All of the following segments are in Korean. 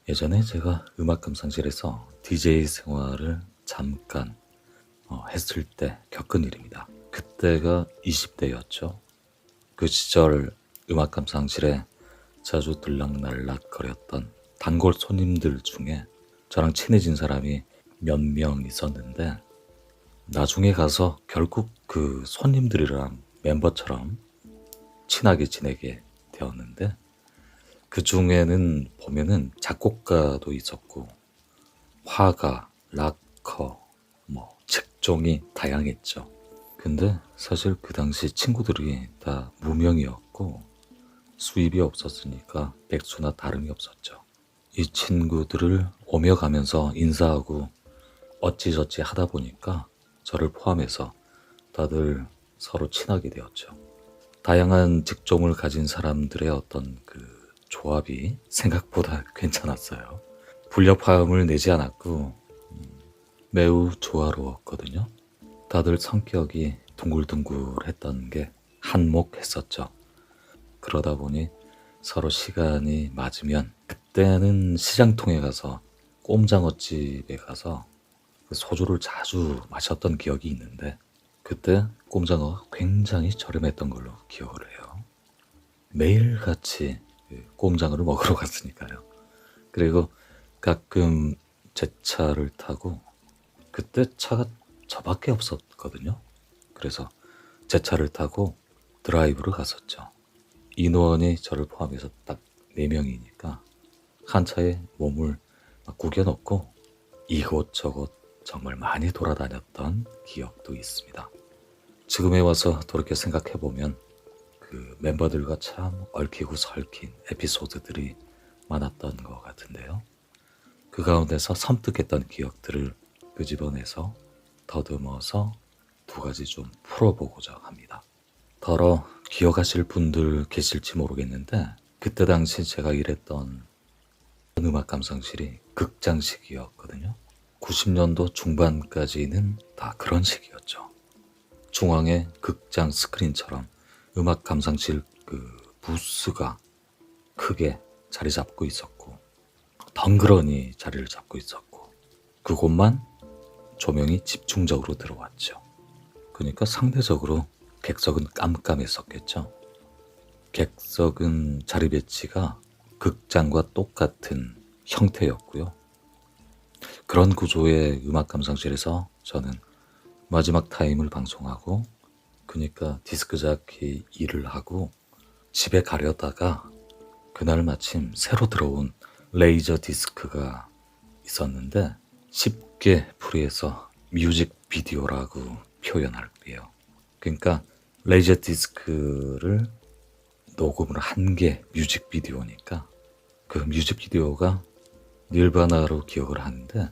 예전에 제가 음악 감상실에서 DJ 생활을 잠깐 했을 때 겪은 일입니다. 그때가 20대였죠. 그 시절 음악 감상실에 자주 들락날락 거렸던 단골 손님들 중에 저랑 친해진 사람이 몇 명 있었는데, 나중에 가서 결국 그 손님들이랑 멤버처럼 친하게 지내게 되었는데, 그 중에는 보면은 작곡가도 있었고 화가, 락커, 직종이 다양했죠. 근데 사실 그 당시 친구들이 다 무명이었고 수입이 없었으니까 백수나 다름이 없었죠. 이 친구들을 오며 가면서 인사하고 어찌저찌 하다 보니까 저를 포함해서 다들 서로 친하게 되었죠. 다양한 직종을 가진 사람들의 어떤 그 조합이 생각보다 괜찮았어요. 불협화음을 내지 않았고 매우 조화로웠거든요. 다들 성격이 둥글둥글했던 게 한몫했었죠. 그러다 보니 서로 시간이 맞으면 그때는 시장통에 가서 꼼장어집에 가서 그 소주를 자주 마셨던 기억이 있는데, 그때 꼼장어가 굉장히 저렴했던 걸로 기억을 해요. 매일같이 그 꼼장어를 먹으러 갔으니까요. 그리고 가끔 제 차를 타고, 그때 차가 저밖에 없었거든요. 그래서 제 차를 타고 드라이브를 갔었죠. 인원이 저를 포함해서 딱 4명이니까 한 차에 몸을 막 구겨놓고 이곳저곳 정말 많이 돌아다녔던 기억도 있습니다. 지금에 와서 돌이켜 생각해보면 그 멤버들과 참 얽히고 설킨 에피소드들이 많았던 것 같은데요. 그 가운데서 섬뜩했던 기억들을 끄집어내서 더듬어서 2가지 좀 풀어보고자 합니다. 더러 기억하실 분들 계실지 모르겠는데, 그때 당시 제가 일했던 음악 감상실이 극장식이었거든요. 90년도 중반까지는 다 그런 식이었죠. 중앙에 극장 스크린처럼 음악 감상실 그 부스가 크게 자리 잡고 있었고, 덩그러니 자리를 잡고 있었고, 그곳만 조명이 집중적으로 들어왔죠. 그러니까 상대적으로 객석은 깜깜했었겠죠. 객석은 자리 배치가 극장과 똑같은 형태였고요. 그런 구조의 음악 감상실에서 저는 마지막 타임을 방송하고, 그러니까 디스크 자키 일을 하고 집에 가려다가 그날 마침 새로 들어온 레이저 디스크가 있었는데, 쉽게 풀이해서 뮤직 비디오라고 표현할게요. 그러니까 레이저 디스크를 녹음을 한 게 뮤직 비디오니까 그 뮤직 비디오가 닐바나로 기억을 하는데,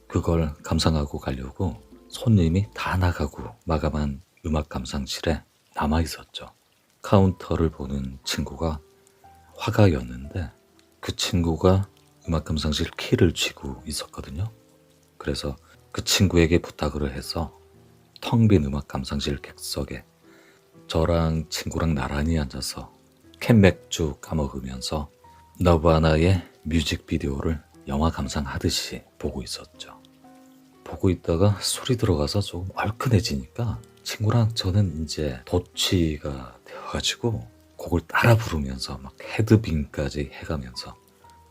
그걸 감상하고 가려고 손님이 다 나가고 마감한 음악 감상실에 남아 있었죠. 카운터를 보는 친구가 화가였는데, 그 친구가 음악 감상실 키를 쥐고 있었거든요. 그래서 그 친구에게 부탁을 해서 텅 빈 음악 감상실 객석에 저랑 친구랑 나란히 앉아서 캔맥주 까먹으면서 너바나의 뮤직비디오를 영화 감상하듯이 보고 있었죠. 보고 있다가 술이 들어가서 조금 얼큰해지니까 친구랑 저는 이제 도취가 되어가지고 곡을 따라 부르면서 막 헤드빙까지 해가면서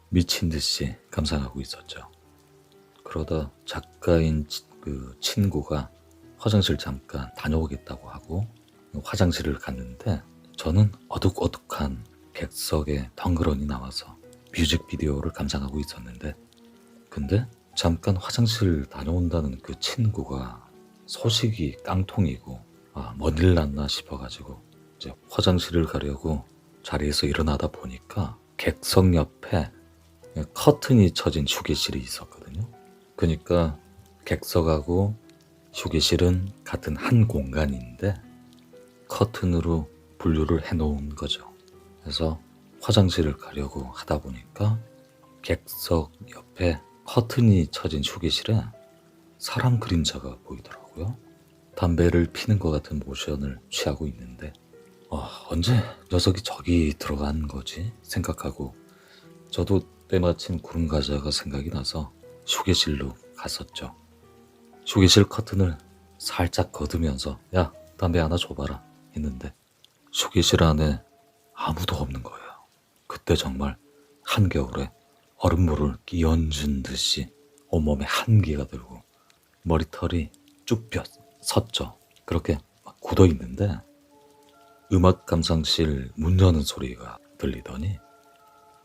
미친 듯이 감상하고 있었죠. 그러다 작가인 그 친구가 화장실 잠깐 다녀오겠다고 하고 화장실을 갔는데, 저는 어둑어둑한 객석에 덩그러니 나와서 뮤직비디오를 감상하고 있었는데, 근데 잠깐 화장실 다녀온다는 그 친구가 소식이 깡통이고 뭔 일 났나 싶어가지고 이제 화장실을 가려고 자리에서 일어나다 보니까 객석 옆에 커튼이 쳐진 휴게실이 있었거든요. 그러니까 객석하고 휴게실은 같은 한 공간인데 커튼으로 분류를 해놓은 거죠. 그래서 화장실을 가려고 하다 보니까 객석 옆에 커튼이 쳐진 휴게실에 사람 그림자가 보이더라고요. 담배를 피는 것 같은 모션을 취하고 있는데 언제 녀석이 저기 들어간 거지 생각하고 저도 때마침 구름 과자가 생각이 나서 휴게실로 갔었죠. 휴게실 커튼을 살짝 걷으면서 야, 담배 하나 줘봐라 했는데 휴게실 안에 아무도 없는 거예요. 그때 정말 한겨울에 얼음물을 끼얹은 듯이 온몸에 한기가 들고 머리털이 쭈뼛 섰죠. 그렇게 막 굳어 있는데 음악 감상실 문 여는 소리가 들리더니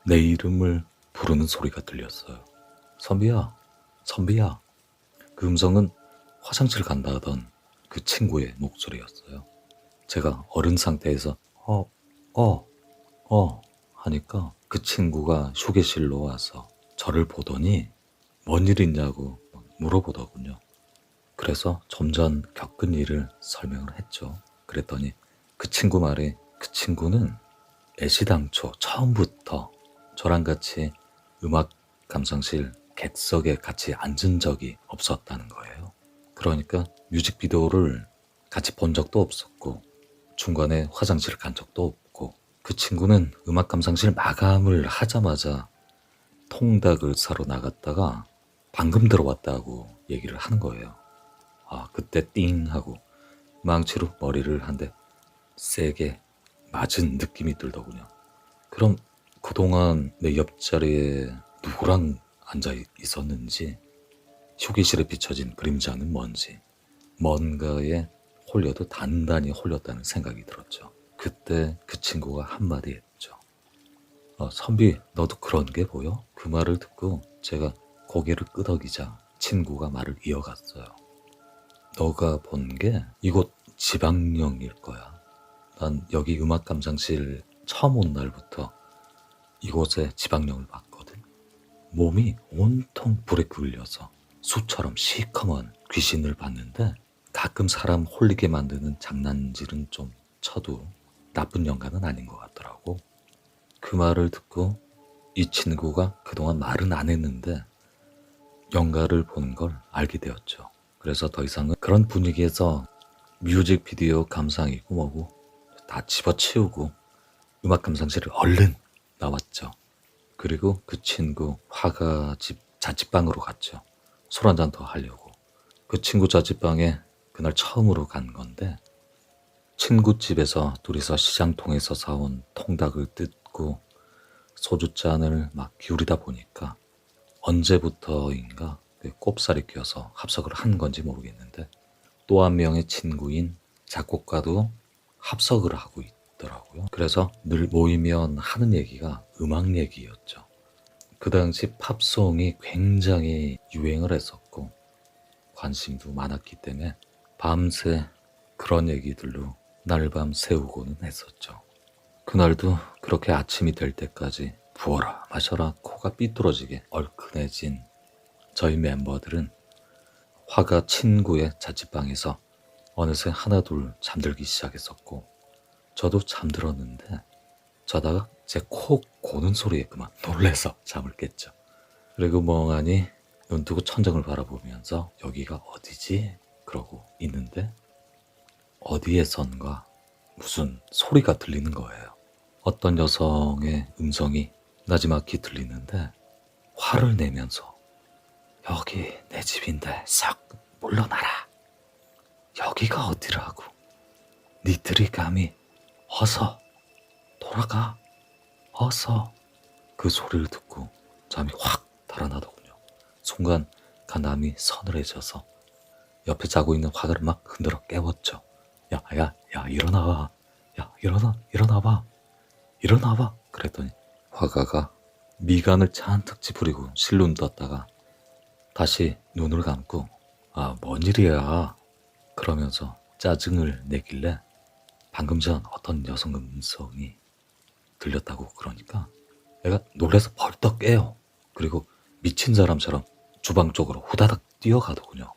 내 이름을 부르는 소리가 들렸어요. 선비야, 선비야. 그 음성은 화장실 간다 하던 그 친구의 목소리였어요. 제가 어른 상태에서 하니까 그 친구가 휴게실로 와서 저를 보더니 뭔 일 있냐고 물어보더군요. 그래서 좀 전 겪은 일을 설명을 했죠. 그랬더니 그 친구 말에 그 친구는 애시당초 처음부터 저랑 같이 음악 감상실 객석에 같이 앉은 적이 없었다는 거예요. 그러니까 뮤직비디오를 같이 본 적도 없었고 중간에 화장실 간 적도 없고 그 친구는 음악 감상실 마감을 하자마자 통닭을 사러 나갔다가 방금 들어왔다고 얘기를 하는 거예요. 아, 그때 띵 하고 망치로 머리를 한 대 세게 맞은 느낌이 들더군요. 그럼 그동안 내 옆자리에 누구랑 앉아 있었는지, 휴게실에 비춰진 그림자는 뭔지, 뭔가에 홀려도 단단히 홀렸다는 생각이 들었죠. 그때 그 친구가 한마디 했죠. 선비, 너도 그런 게 보여? 그 말을 듣고 제가 고개를 끄덕이자 친구가 말을 이어갔어요. 너가 본 게 이곳 지방령일 거야. 난 여기 음악 감상실 처음 온 날부터 이곳에 지방령을 봤거든. 몸이 온통 불에 끌려서 수처럼 시커먼 귀신을 봤는데 가끔 사람 홀리게 만드는 장난질은 좀 쳐도 나쁜 영가는 아닌 것 같더라고. 그 말을 듣고 이 친구가 그동안 말은 안 했는데 영가를 보는 걸 알게 되었죠. 그래서 더 이상은 그런 분위기에서 뮤직비디오 감상이고 뭐고 다 집어치우고 음악 감상실을 얼른 나왔죠. 그리고 그 친구 화가집 자취방으로 갔죠. 술 한잔 더 하려고. 그 친구 자취방에 그날 처음으로 간 건데 친구 집에서 둘이서 시장통에서 사온 통닭을 뜯고 소주잔을 막 기울이다 보니까 언제부터인가 꼽살이 껴서 합석을 한 건지 모르겠는데 또 한 명의 친구인 작곡가도 합석을 하고 있더라고요. 그래서 늘 모이면 하는 얘기가 음악 얘기였죠. 그 당시 팝송이 굉장히 유행을 했었고 관심도 많았기 때문에 밤새 그런 얘기들로 날밤 새우고는 했었죠. 그날도 그렇게 아침이 될 때까지 부어라 마셔라 코가 삐뚤어지게 얼큰해진 저희 멤버들은 화가 친구의 자취방에서 어느새 하나둘 잠들기 시작했었고 저도 잠들었는데 자다가 제 코 고는 소리에 그만 놀래서 잠을 깼죠. 그리고 멍하니 눈 뜨고 천장을 바라보면서 여기가 어디지? 그러고 있는데 어디에선가 무슨 소리가 들리는 거예요. 어떤 여성의 음성이 나지막히 들리는데 화를 내면서 여기 내 집인데 싹 물러나라. 여기가 어디라고. 니들이 감히 어서 돌아가. 어서. 그 소리를 듣고 잠이 확 달아나더군요. 순간 간담이 서늘해져서 옆에 자고 있는 화가를 막 흔들어 깨웠죠. 야, 일어나봐. 야, 일어나봐. 일어나봐. 그랬더니 화가가 미간을 잔뜩 찌푸리고 실눈 떴다가 다시 눈을 감고 뭔 일이야. 그러면서 짜증을 내길래 방금 전 어떤 여성 음성이 들렸다고 그러니까 내가 놀라서 벌떡 깨요. 그리고 미친 사람처럼 주방 쪽으로 후다닥 뛰어가더군요.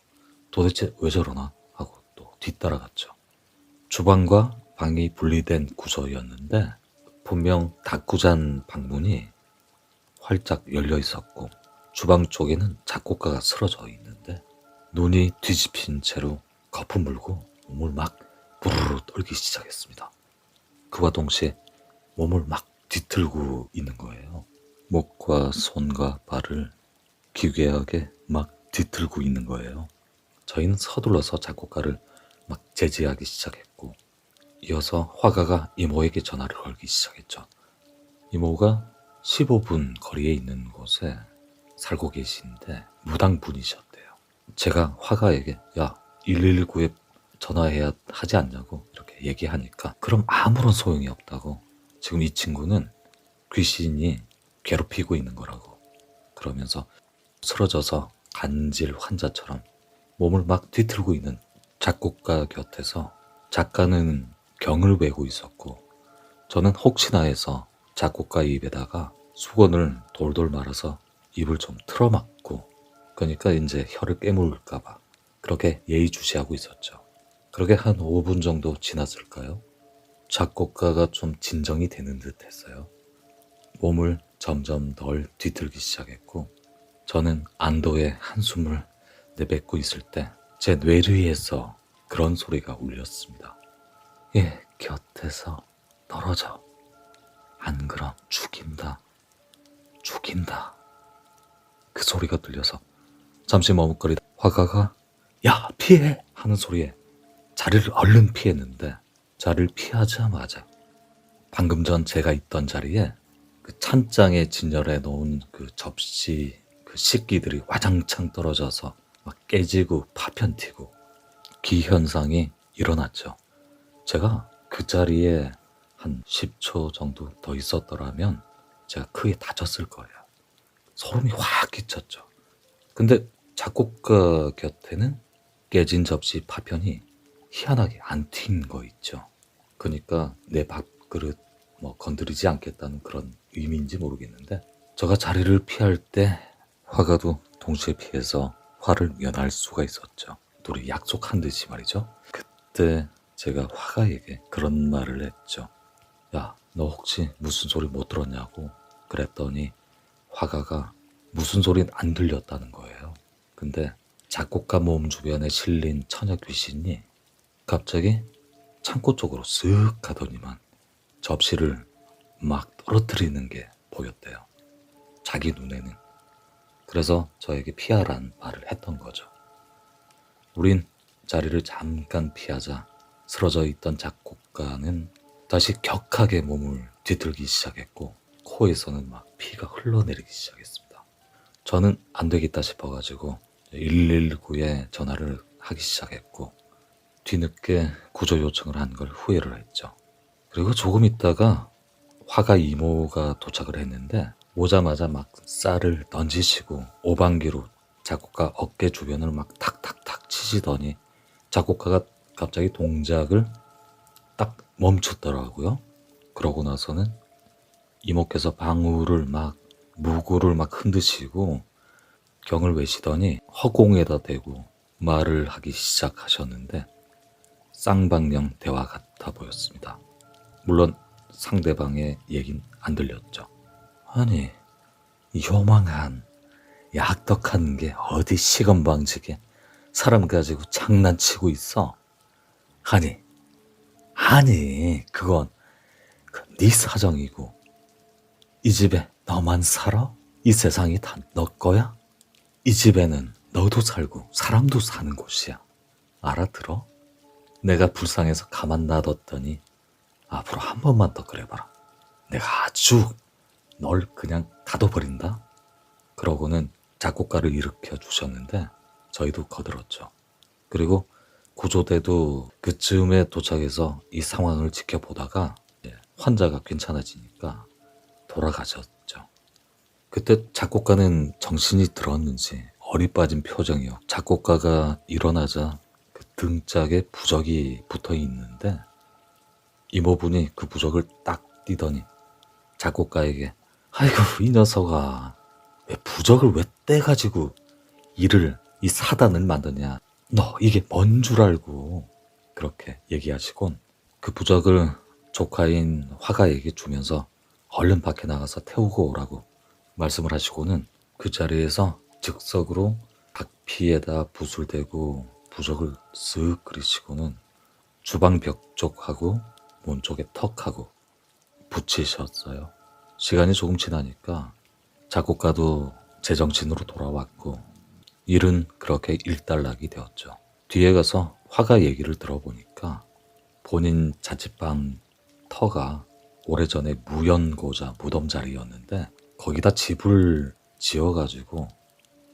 도대체 왜 저러나 하고 또 뒤따라갔죠. 주방과 방이 분리된 구조였는데 분명 닭구잔 방문이 활짝 열려 있었고 주방 쪽에는 작곡가가 쓰러져 있는데 눈이 뒤집힌 채로 거품 물고 몸을 막 부르르 떨기 시작했습니다. 그와 동시에 몸을 막 뒤틀고 있는 거예요. 목과 손과 발을 기괴하게 막 뒤틀고 있는 거예요. 저희는 서둘러서 작곡가를 막 제지하기 시작했고, 이어서 화가가 이모에게 전화를 걸기 시작했죠. 이모가 15분 거리에 있는 곳에 살고 계신데 무당분이셨대요. 제가 화가에게 야 119에 전화해야 하지 않냐고 이렇게 얘기하니까 그럼 아무런 소용이 없다고, 지금 이 친구는 귀신이 괴롭히고 있는 거라고 그러면서 쓰러져서 간질 환자처럼 몸을 막 뒤틀고 있는 작곡가 곁에서 작가는 경을 외고 있었고, 저는 혹시나 해서 작곡가 입에다가 수건을 돌돌 말아서 입을 좀 틀어막고, 그러니까 이제 혀를 깨물을까봐 그렇게 예의주시하고 있었죠. 그렇게 한 5분 정도 지났을까요? 작곡가가 좀 진정이 되는 듯 했어요. 몸을 점점 덜 뒤틀기 시작했고, 저는 안도의 한숨을 내뱉고 있을 때 제 뇌리에서 그런 소리가 울렸습니다. 얘 곁에서 떨어져. 안 그럼 죽인다. 죽인다. 그 소리가 들려서 잠시 머뭇거리다 화가가 야 피해 하는 소리에 자리를 얼른 피했는데, 자리를 피하자마자 방금 전 제가 있던 자리에 그 찬장에 진열해 놓은 그 접시 그 식기들이 와장창 떨어져서 막 깨지고 파편 튀고 기현상이 일어났죠. 제가 그 자리에 한 10초 정도 더 있었더라면 제가 크게 다쳤을 거예요. 소름이 확 끼쳤죠. 근데 작곡가 곁에는 깨진 접시 파편이 희한하게 안 튄 거 있죠. 그러니까 내 밥그릇 뭐 건드리지 않겠다는 그런 의미인지 모르겠는데, 제가 자리를 피할 때 화가도 동시에 피해서 화를 면할 수가 있었죠. 둘이 약속한 듯이 말이죠. 그때 제가 화가에게 그런 말을 했죠. 야, 너 혹시 무슨 소리 못 들었냐고 그랬더니 화가가 무슨 소리는 안 들렸다는 거예요. 근데 작곡가 몸 주변에 실린 처녀 귀신이 갑자기 창고 쪽으로 쓱 가더니만 접시를 막 떨어뜨리는 게 보였대요. 자기 눈에는. 그래서 저에게 피하란 말을 했던 거죠. 우린 자리를 잠깐 피하자 쓰러져 있던 작곡가는 다시 격하게 몸을 뒤틀기 시작했고, 코에서는 막 피가 흘러내리기 시작했습니다. 저는 안 되겠다 싶어가지고 119에 전화를 하기 시작했고, 뒤늦게 구조 요청을 한 걸 후회를 했죠. 그리고 조금 있다가 화가 이모가 도착을 했는데 오자마자 막 쌀을 던지시고 오방기로 작곡가 어깨 주변을 막 탁탁탁 치시더니 작곡가가 갑자기 동작을 딱 멈췄더라고요. 그러고 나서는 이모께서 방울을 막 무구를 막 흔드시고 경을 외시더니 허공에다 대고 말을 하기 시작하셨는데 쌍방령 대화 같아 보였습니다. 물론 상대방의 얘긴 안 들렸죠. 아니, 이 요망한 약덕한 게 어디 시건방지게 사람 가지고 장난치고 있어. 아니 그건 네 사정이고 이 집에 너만 살아? 이 세상이 다 너 거야? 이 집에는 너도 살고 사람도 사는 곳이야. 알아들어? 내가 불쌍해서 가만 놔뒀더니 앞으로 한 번만 더 그래봐라. 내가 아주 널 그냥 가둬버린다. 그러고는 작곡가를 일으켜 주셨는데 저희도 거들었죠. 그리고 구조대도 그쯤에 도착해서 이 상황을 지켜보다가 환자가 괜찮아지니까 돌아가셨죠. 그때 작곡가는 정신이 들었는지 어리 빠진 표정이요. 작곡가가 일어나자 그 등짝에 부적이 붙어 있는데 이모분이 그 부적을 딱 띄더니 작곡가에게 아이고 이 녀석아 왜 부적을 왜 떼가지고 이 사단을 만드냐. 너 이게 뭔 줄 알고 그렇게 얘기하시곤 그 부적을 조카인 화가에게 주면서 얼른 밖에 나가서 태우고 오라고 말씀을 하시고는 그 자리에서 즉석으로 각피에다 붓을 대고 부적을 쓱 그리시고는 주방 벽 쪽하고 문 쪽에 턱하고 붙이셨어요. 시간이 조금 지나니까 작곡가도 제정신으로 돌아왔고 일은 그렇게 일단락이 되었죠. 뒤에 가서 화가 얘기를 들어보니까 본인 자취방 터가 오래전에 무연고자 무덤 자리였는데 거기다 집을 지어가지고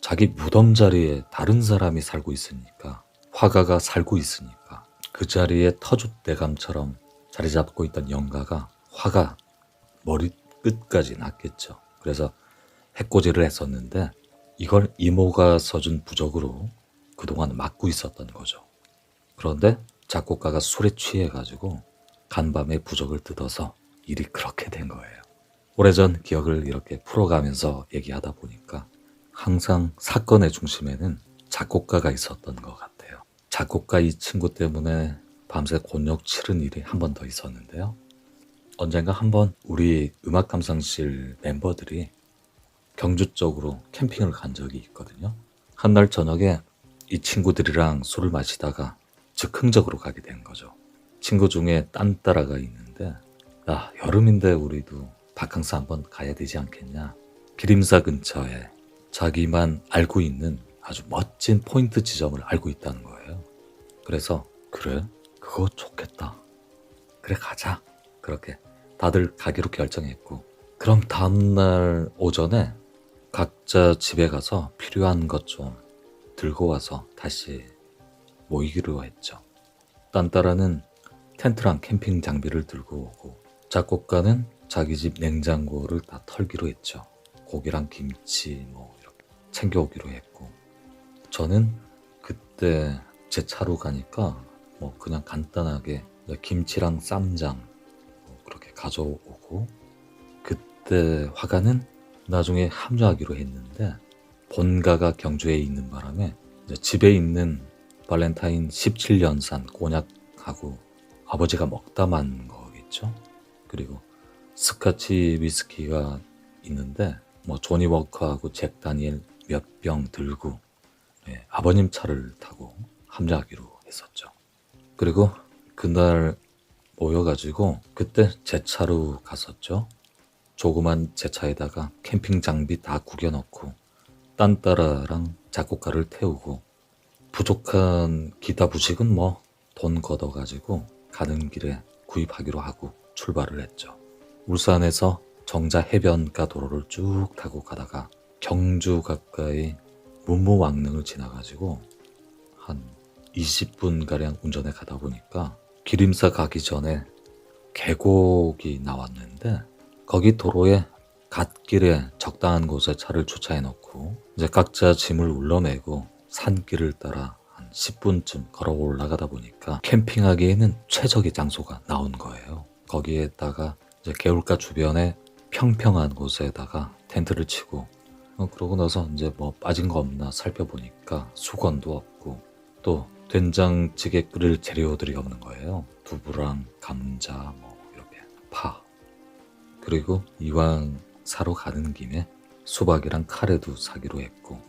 자기 무덤 자리에 다른 사람이 살고 있으니까 화가가 살고 있으니까 그 자리에 터줏대감처럼 자리 잡고 있던 영가가 화가 머리 끝까지 났겠죠. 그래서 해코지를 했었는데 이걸 이모가 써준 부적으로 그동안 막고 있었던 거죠. 그런데 작곡가가 술에 취해가지고 간밤에 부적을 뜯어서 일이 그렇게 된 거예요. 오래전 기억을 이렇게 풀어가면서 얘기하다 보니까 항상 사건의 중심에는 작곡가가 있었던 것 같아요. 작곡가 이 친구 때문에 밤새 곤욕 치른 일이 한 번 더 있었는데요. 언젠가 한번 우리 음악 감상실 멤버들이 경주 쪽으로 캠핑을 간 적이 있거든요. 한날 저녁에 이 친구들이랑 술을 마시다가 즉흥적으로 가게 된 거죠. 친구 중에 딴따라가 있는데 야, 여름인데 우리도 바캉스 한번 가야 되지 않겠냐. 기림사 근처에 자기만 알고 있는 아주 멋진 포인트 지점을 알고 있다는 거예요. 그래서 그래? 그거 좋겠다. 그래 가자. 그렇게 다들 가기로 결정했고 그럼 다음날 오전에 각자 집에 가서 필요한 것 좀 들고 와서 다시 모이기로 했죠. 딴따라는 텐트랑 캠핑 장비를 들고 오고 작곡가는 자기 집 냉장고를 다 털기로 했죠. 고기랑 김치 뭐 이렇게 챙겨오기로 했고 저는 그때 제 차로 가니까 뭐 그냥 간단하게 김치랑 쌈장 뭐 그렇게 가져오고 그때 화가는 나중에 합류하기로 했는데 본가가 경주에 있는 바람에 이제 집에 있는 발렌타인 17년산 꼬냑하고 아버지가 먹다 만 거겠죠. 그리고 스카치 위스키가 있는데 뭐 조니 워커하고 잭 다니엘 몇 병 들고 아버님 차를 타고 합류하기로 했었죠. 그리고 그날 모여가지고 그때 제 차로 갔었죠. 조그만 제 차에다가 캠핑 장비 다 구겨놓고 딴따라랑 작곡가를 태우고 부족한 기타 부식은 뭐 돈 걷어가지고 가는 길에 구입하기로 하고 출발을 했죠. 울산에서 정자 해변가 도로를 쭉 타고 가다가 경주 가까이 문무왕릉을 지나가지고 한 20분가량 운전해 가다 보니까 기림사 가기 전에 계곡이 나왔는데 거기 도로에 갓길에 적당한 곳에 차를 주차해 놓고 이제 각자 짐을 울러매고 산길을 따라 한 10분쯤 걸어 올라가다 보니까 캠핑하기에는 최적의 장소가 나온 거예요. 거기에다가 이제 개울가 주변에 평평한 곳에다가 텐트를 치고 그러고 나서 이제 뭐 빠진 거 없나 살펴보니까 수건도 없고 또 된장찌개 끓일 재료들이 없는 거예요. 두부랑 감자 뭐 이렇게 파 그리고 이왕 사러 가는 김에 수박이랑 카레도 사기로 했고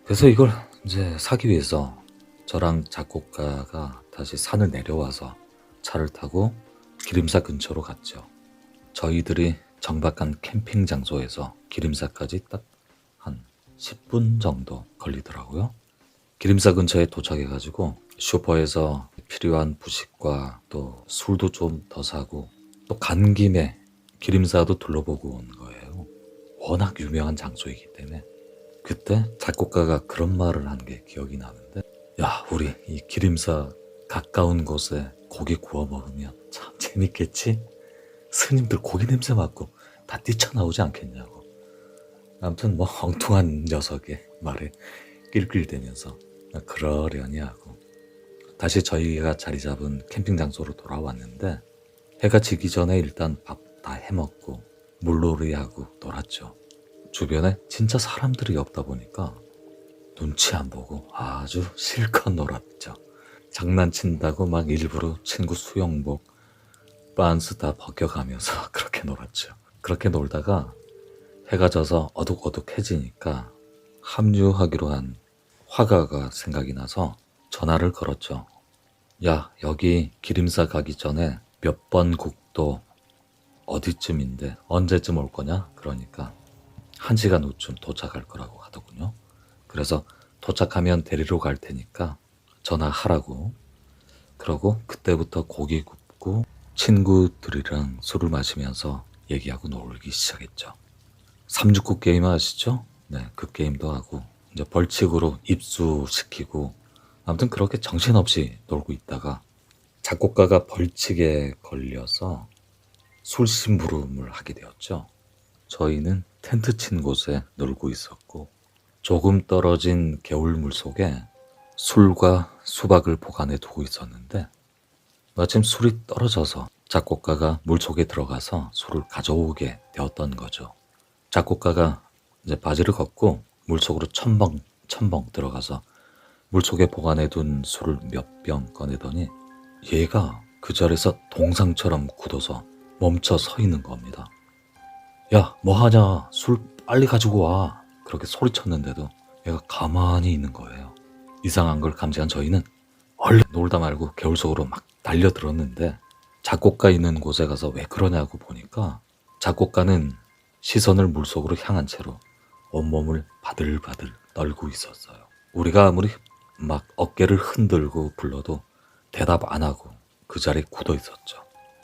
그래서 이걸 이제 사기 위해서 저랑 작곡가가 다시 산을 내려와서 차를 타고 기림사 근처로 갔죠. 저희들이 정박한 캠핑 장소에서 기림사까지 딱 한 10분 정도 걸리더라고요. 기림사 근처에 도착해가지고 슈퍼에서 필요한 부식과 또 술도 좀 더 사고 또 간 김에 기림사도 둘러보고 온 거예요. 워낙 유명한 장소이기 때문에 그때 작곡가가 그런 말을 한 게 기억이 나는데 야 우리 이 기림사 가까운 곳에 고기 구워 먹으면 참 재밌겠지? 스님들 고기 냄새 맡고 다 뛰쳐나오지 않겠냐고. 아무튼 뭐 엉뚱한 녀석의 말에 낄낄대면서 그러려니 하고 다시 저희가 자리 잡은 캠핑 장소로 돌아왔는데 해가 지기 전에 일단 밥 다 해먹고 물놀이하고 놀았죠. 주변에 진짜 사람들이 없다 보니까 눈치 안 보고 아주 실컷 놀았죠. 장난친다고 막 일부러 친구 수영복 빤스 다 벗겨가면서 그렇게 놀았죠. 그렇게 놀다가 해가 져서 어둑어둑해지니까 합류하기로 한 화가가 생각이 나서 전화를 걸었죠. 야 여기 기림사 가기 전에 몇 번 국도 어디쯤인데 언제쯤 올 거냐? 그러니까 1시간 후쯤 도착할 거라고 하더군요. 그래서 도착하면 데리러 갈 테니까 전화하라고. 그러고 그때부터 고기 굽고 친구들이랑 술을 마시면서 얘기하고 놀기 시작했죠. 삼육구 게임 아시죠? 네, 그 게임도 하고 이제 벌칙으로 입수시키고 아무튼 그렇게 정신없이 놀고 있다가 작곡가가 벌칙에 걸려서 술심부름을 하게 되었죠. 저희는 텐트 친 곳에 놀고 있었고 조금 떨어진 개울물 속에 술과 수박을 보관해 두고 있었는데 마침 술이 떨어져서 작곡가가 물속에 들어가서 술을 가져오게 되었던 거죠. 작곡가가 이제 바지를 걷고 물속으로 첨벙 들어가서 물속에 보관해 둔 술을 몇 병 꺼내더니 얘가 그 자리에서 동상처럼 굳어서 멈춰 서 있는 겁니다. 야, 뭐 하냐? 술 빨리 가지고 와. 그렇게 소리쳤는데도 얘가 가만히 있는 거예요. 이상한 걸 감지한 저희는 얼른 놀다 말고 개울 속으로 막 달려들었는데 작곡가 있는 곳에 가서 왜 그러냐고 보니까 작곡가는 시선을 물속으로 향한 채로 온몸을 바들바들 떨고 있었어요. 우리가 아무리 막 어깨를 흔들고 불러도 대답 안 하고 그 자리에 굳어 있었죠.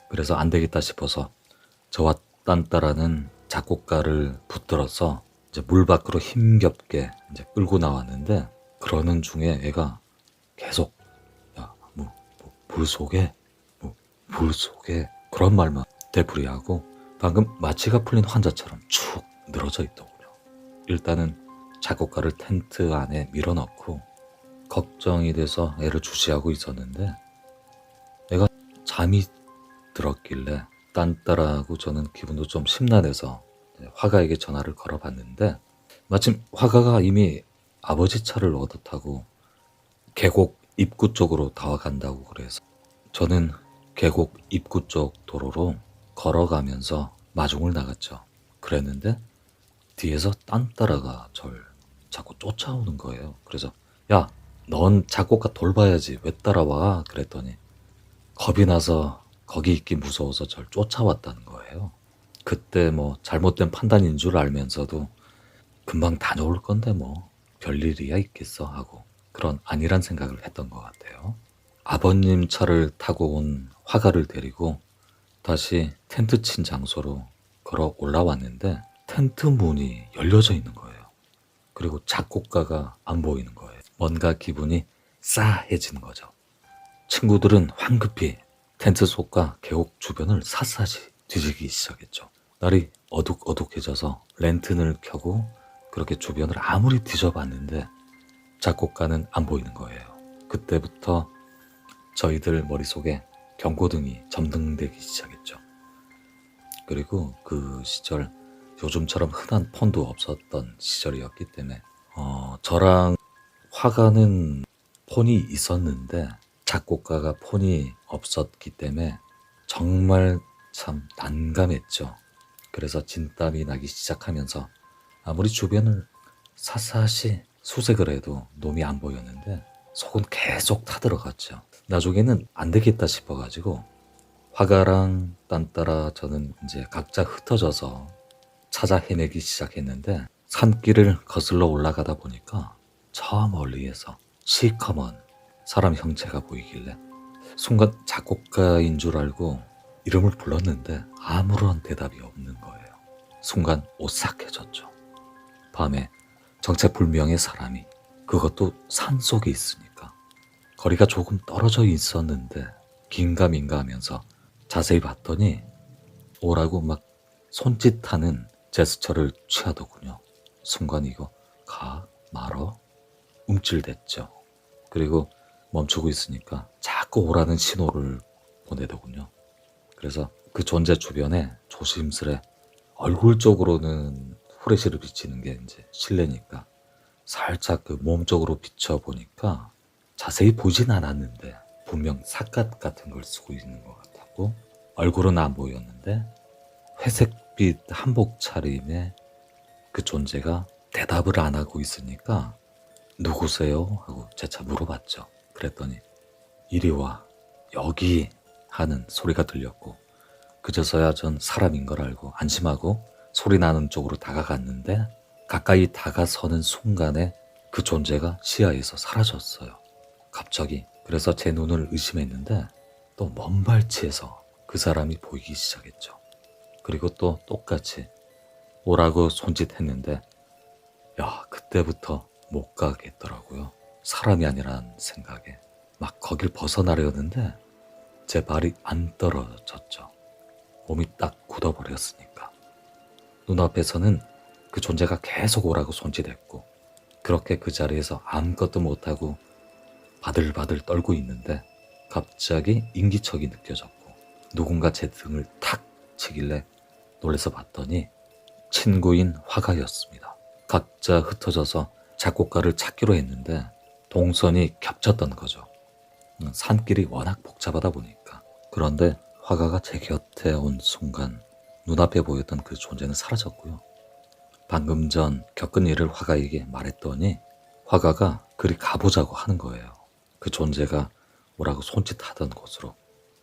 그래서 안 되겠다 싶어서 저와 딴따라는 작곡가를 붙들어서 이제 물 밖으로 힘겹게 이제 끌고 나왔는데 그러는 중에 애가 계속 야, 물 속에 물 속에 그런 말만 되풀이하고 방금 마취가 풀린 환자처럼 축 늘어져 있더군요. 일단은 작곡가를 텐트 안에 밀어넣고 걱정이 돼서 애를 주시하고 있었는데 애가 잠이 들었길래 딴따라하고 저는 기분도 좀 심란해서 화가에게 전화를 걸어봤는데 마침 화가가 이미 아버지 차를 얻어 타고 계곡 입구 쪽으로 다와간다고 그래서 저는 계곡 입구 쪽 도로로 걸어가면서 마중을 나갔죠. 그랬는데 뒤에서 딴따라가 절 자꾸 쫓아오는 거예요. 그래서 야, 넌 작곡가 돌봐야지 왜 따라와? 그랬더니 겁이 나서 거기 있기 무서워서 절 쫓아왔다는 거예요. 그때 뭐 잘못된 판단인 줄 알면서도 금방 다녀올 건데 뭐 별일이야 있겠어 하고 그런 안일한 생각을 했던 것 같아요. 아버님 차를 타고 온 화가를 데리고 다시 텐트 친 장소로 걸어 올라왔는데 텐트 문이 열려져 있는 거예요. 그리고 작곡가가 안 보이는 거예요. 뭔가 기분이 싸해지는 거죠. 친구들은 황급히 텐트 속과 계곡 주변을 샅샅이 뒤지기 시작했죠. 날이 어둑어둑해져서 랜턴을 켜고 그렇게 주변을 아무리 뒤져봤는데 작곡가는 안 보이는 거예요. 그때부터 저희들 머릿속에 경고등이 점등되기 시작했죠. 그리고 그 시절 요즘처럼 흔한 폰도 없었던 시절이었기 때문에 저랑 화가는 폰이 있었는데 작곡가가 폰이 없었기 때문에 정말 참 난감했죠. 그래서 진땀이 나기 시작하면서 아무리 주변을 샅샅이 수색을 해도 놈이 안 보였는데 속은 계속 타들어갔죠. 나중에는 안 되겠다 싶어가지고 화가랑 딴따라 저는 이제 각자 흩어져서 찾아 헤매기 시작했는데 산길을 거슬러 올라가다 보니까 저 멀리에서 시커먼 사람 형체가 보이길래 순간 작곡가인 줄 알고 이름을 불렀는데 아무런 대답이 없는 거예요. 순간 오싹해졌죠. 밤에 정체불명의 사람이 그것도 산속에 있으니까 거리가 조금 떨어져 있었는데 긴가민가 하면서 자세히 봤더니 오라고 막 손짓하는 제스처를 취하더군요. 순간 이거 가 말어 움찔댔죠. 그리고 멈추고 있으니까 자꾸 오라는 신호를 보내더군요. 그래서 그 존재 주변에 조심스레 얼굴 쪽으로는 후레쉬를 비치는 게 이제 실내니까 살짝 그 몸 쪽으로 비춰보니까 자세히 보진 않았는데 분명 삿갓 같은 걸 쓰고 있는 것 같았고 얼굴은 안 보였는데 회색빛 한복 차림의 그 존재가 대답을 안 하고 있으니까 누구세요? 하고 재차 물어봤죠. 그랬더니 이리 와 여기 하는 소리가 들렸고 그제서야 전 사람인 걸 알고 안심하고 소리 나는 쪽으로 다가갔는데 가까이 다가서는 순간에 그 존재가 시야에서 사라졌어요. 갑자기. 그래서 제 눈을 의심했는데 또 먼 발치에서 그 사람이 보이기 시작했죠. 그리고 또 똑같이 오라고 손짓했는데 야, 그때부터 못 가겠더라고요. 사람이 아니란 생각에 막 거길 벗어나려는데 제 발이 안 떨어졌죠. 몸이 딱 굳어버렸으니까. 눈앞에서는 그 존재가 계속 오라고 손짓했고 그렇게 그 자리에서 아무것도 못하고 바들바들 떨고 있는데 갑자기 인기척이 느껴졌고 누군가 제 등을 탁 치길래 놀라서 봤더니 친구인 화가였습니다. 각자 흩어져서 작곡가를 찾기로 했는데 동선이 겹쳤던 거죠. 산길이 워낙 복잡하다 보니까. 그런데 화가가 제 곁에 온 순간 눈앞에 보였던 그 존재는 사라졌고요. 방금 전 겪은 일을 화가에게 말했더니 화가가 그리 가보자고 하는 거예요. 그 존재가 오라고 손짓하던 곳으로.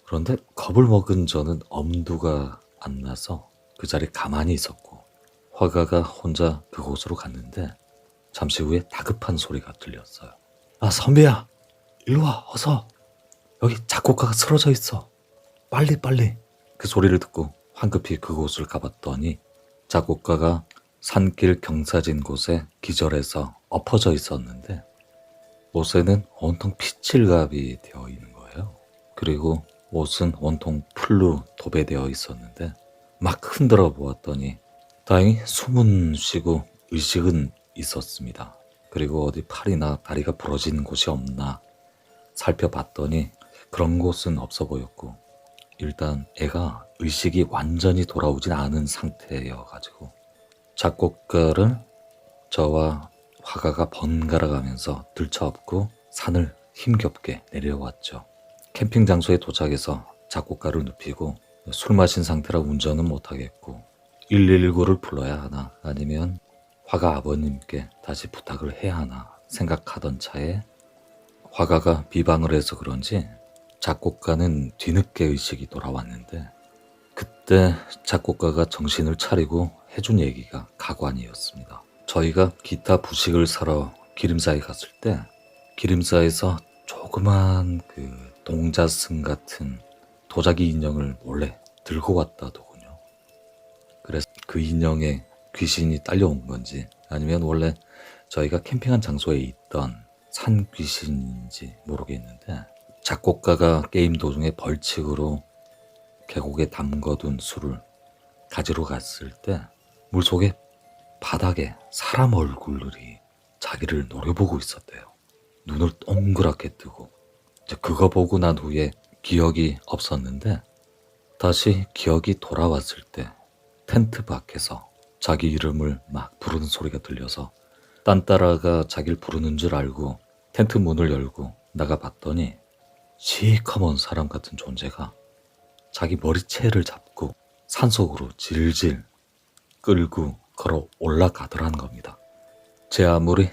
그런데 겁을 먹은 저는 엄두가 안 나서 그 자리에 가만히 있었고 화가가 혼자 그곳으로 갔는데 잠시 후에 다급한 소리가 들렸어요. 아, 선배야, 일로 와, 어서. 여기 작곡가가 쓰러져 있어. 빨리. 그 소리를 듣고 황급히 그곳을 가봤더니 작곡가가 산길 경사진 곳에 기절해서 엎어져 있었는데 옷에는 온통 피칠갑이 되어 있는 거예요. 그리고 옷은 온통 풀로 도배되어 있었는데 막 흔들어 보았더니 다행히 숨은 쉬고 의식은 있었습니다. 그리고 어디 팔이나 다리가 부러진 곳이 없나 살펴봤더니 그런 곳은 없어 보였고 일단 애가 의식이 완전히 돌아오진 않은 상태여가지고 작곡가를 저와 화가가 번갈아 가면서 들쳐업고 산을 힘겹게 내려왔죠. 캠핑 장소에 도착해서 작곡가를 눕히고 술 마신 상태라 운전은 못하겠고 119를 불러야 하나 아니면 화가 아버님께 다시 부탁을 해야 하나 생각하던 차에 화가가 비방을 해서 그런지 작곡가는 뒤늦게 의식이 돌아왔는데 그때 작곡가가 정신을 차리고 해준 얘기가 가관이었습니다. 저희가 기타 부식을 사러 기림사에 갔을 때 기림사에서 조그만 그 동자승 같은 도자기 인형을 몰래 들고 왔다더군요. 그래서 그 인형에 귀신이 딸려온 건지 아니면 원래 저희가 캠핑한 장소에 있던 산 귀신인지 모르겠는데 작곡가가 게임 도중에 벌칙으로 계곡에 담궈둔 술을 가지러 갔을 때 물속에 바닥에 사람 얼굴들이 자기를 노려보고 있었대요. 눈을 동그랗게 뜨고 이제 그거 보고 난 후에 기억이 없었는데 다시 기억이 돌아왔을 때 텐트 밖에서 자기 이름을 막 부르는 소리가 들려서 딴따라가 자기를 부르는 줄 알고 텐트 문을 열고 나가봤더니 시커먼 사람 같은 존재가 자기 머리채를 잡고 산속으로 질질 끌고 걸어 올라가더라는 겁니다. 제 아무리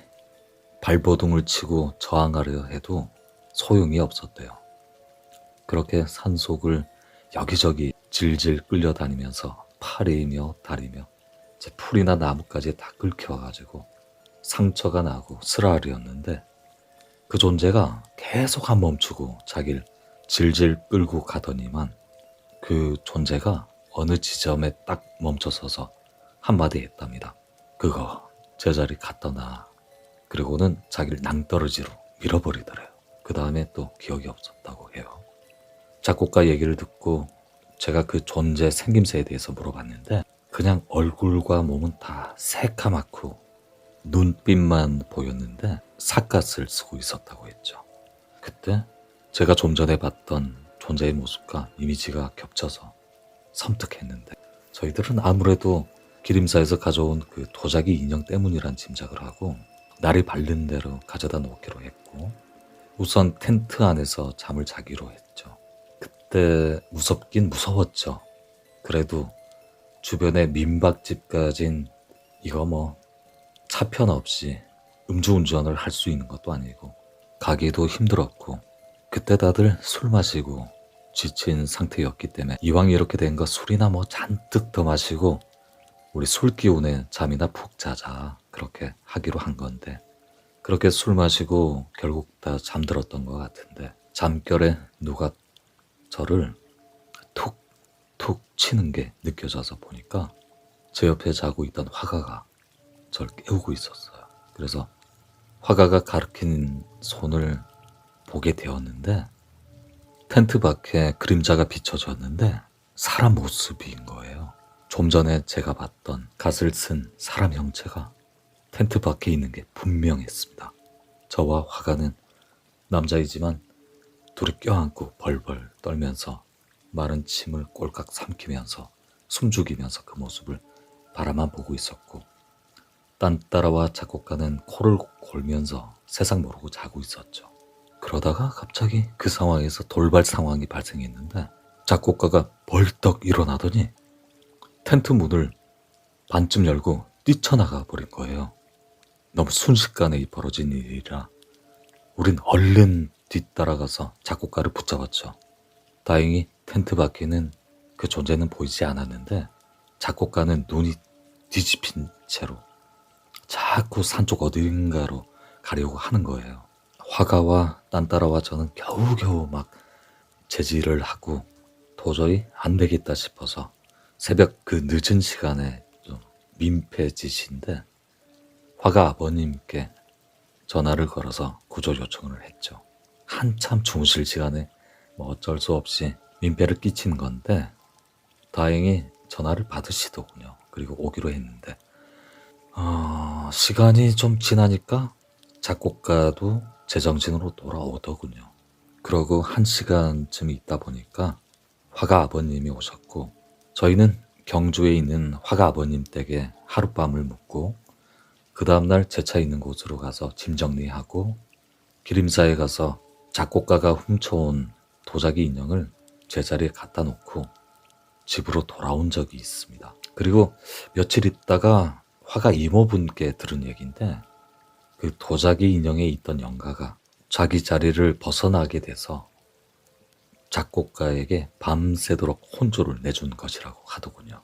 발버둥을 치고 저항하려 해도 소용이 없었대요. 그렇게 산속을 여기저기 질질 끌려다니면서 팔이며 다리며 제 풀이나 나뭇가지에 다 긁혀가지고 상처가 나고 쓰라리였는데 그 존재가 계속 안 멈추고 자기를 질질 끌고 가더니만 그 존재가 어느 지점에 딱 멈춰서서 한마디 했답니다. 그거 제자리 갖다 놔. 그리고는 자기를 낭떠러지로 밀어버리더래요. 그 다음에 또 기억이 없었다고 해요. 작곡가 얘기를 듣고 제가 그 존재 생김새에 대해서 물어봤는데 그냥 얼굴과 몸은 다 새카맣고 눈빛만 보였는데 삿갓을 쓰고 있었다고 했죠. 그때 제가 좀 전에 봤던 존재의 모습과 이미지가 겹쳐서 섬뜩했는데 저희들은 아무래도 기림사에서 가져온 그 도자기 인형 때문이란 짐작을 하고 날이 밝는 대로 가져다 놓기로 했고 우선 텐트 안에서 잠을 자기로 했죠. 그때 무섭긴 무서웠죠. 그래도 주변에 민박집까진 이거 뭐 차편 없이 음주운전을 할 수 있는 것도 아니고 가기도 힘들었고 그때 다들 술 마시고 지친 상태였기 때문에 이왕 이렇게 된 거 술이나 뭐 잔뜩 더 마시고 우리 술 기운에 잠이나 푹 자자 그렇게 하기로 한 건데 그렇게 술 마시고 결국 다 잠들었던 것 같은데 잠결에 누가 저를 툭툭 치는 게 느껴져서 보니까 제 옆에 자고 있던 화가가 저를 깨우고 있었어요. 그래서 화가가 가리킨 손을 보게 되었는데 텐트 밖에 그림자가 비춰졌는데 사람 모습인 거예요. 좀 전에 제가 봤던 갓을 쓴 사람 형체가 텐트 밖에 있는 게 분명했습니다. 저와 화가는 남자이지만 둘이 껴안고 벌벌 떨면서 마른 침을 꼴깍 삼키면서 숨죽이면서 그 모습을 바라만 보고 있었고 딴따라와 작곡가는 코를 골면서 세상 모르고 자고 있었죠. 그러다가 갑자기 그 상황에서 돌발 상황이 발생했는데 작곡가가 벌떡 일어나더니 텐트 문을 반쯤 열고 뛰쳐나가 버린 거예요. 너무 순식간에 벌어진 일이라 우린 얼른 뒤따라가서 작곡가를 붙잡았죠. 다행히 텐트 밖에는 그 존재는 보이지 않았는데 작곡가는 눈이 뒤집힌 채로 자꾸 산쪽 어딘가로 가려고 하는 거예요. 화가와 딴따라와 저는 겨우겨우 막 제지를 하고 도저히 안 되겠다 싶어서 새벽 그 늦은 시간에 좀 민폐짓인데 화가 아버님께 전화를 걸어서 구조 요청을 했죠. 한참 주무실 시간에 뭐 어쩔 수 없이 민폐를 끼친 건데 다행히 전화를 받으시더군요. 그리고 오기로 했는데 시간이 좀 지나니까 작곡가도 제정신으로 돌아오더군요. 그러고 1시간쯤 있다 보니까 화가 아버님이 오셨고 저희는 경주에 있는 화가 아버님 댁에 하룻밤을 묵고 그 다음날 제 차 있는 곳으로 가서 짐 정리하고 기림사에 가서 작곡가가 훔쳐온 도자기 인형을 제자리에 갖다 놓고 집으로 돌아온 적이 있습니다. 그리고 며칠 있다가 화가 이모분께 들은 얘기인데 그 도자기 인형에 있던 영가가 자기 자리를 벗어나게 돼서 작곡가에게 밤새도록 혼조를 내준 것이라고 하더군요.